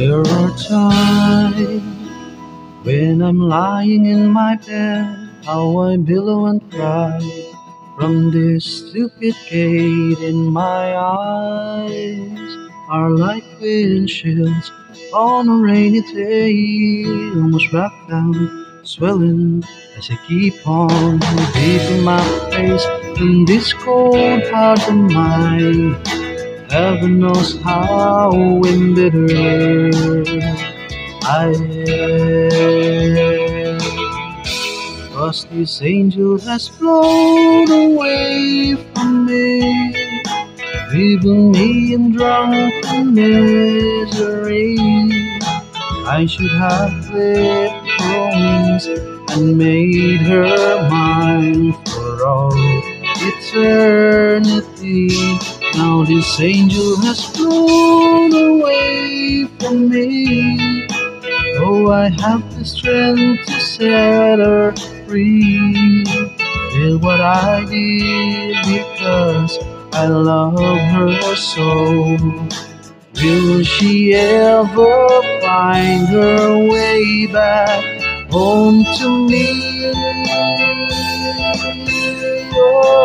There are times when I'm lying in my bed, how I billow and cry from this stupid gate in my eyes are like windshields on a rainy day, almost wrapped down, swelling as I keep on beating my face in this cold heart of mine. Heaven knows how embittered I am. 'Cause this angel has flown away from me, leaving me in drunken misery. I should have clipped her wings and made her mine for all eternity. Now this angel has flown away from me, though I have the strength to set her free. Did what I did because I love her so. Will she ever find her way back home to me? Oh.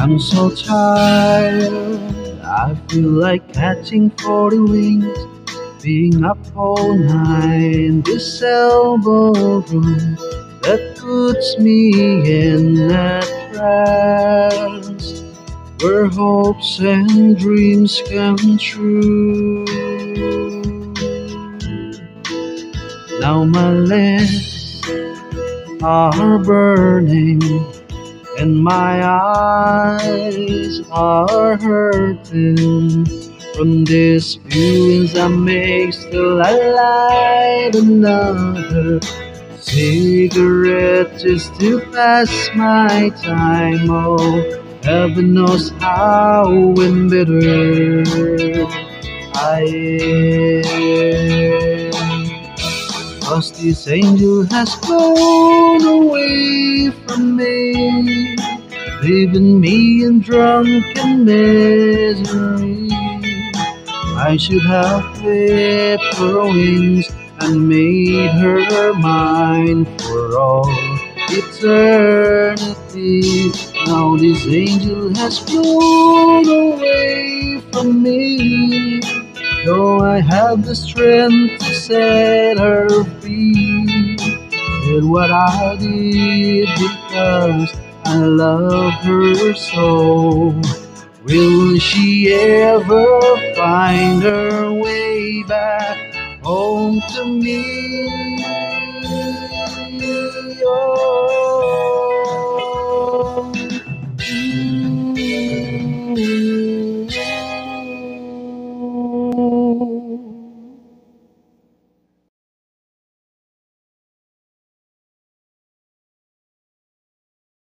I'm so tired, I feel like catching 40 wings, being up all night in this elbow room that puts me in a trance, where hopes and dreams come true. Now my legs are burning and my eyes are hurting from these viewings I make. Still I light another cigarette just to pass my time. Oh, heaven knows how embittered I am. 'Cause this angel has flown away from me, leaving me in drunken misery. I should have clipped her wings and made her mine for all eternity. Now this angel has flown away from me, though I have the strength to set her free. Did what I did because I love her so. Will she ever find her way back home to me?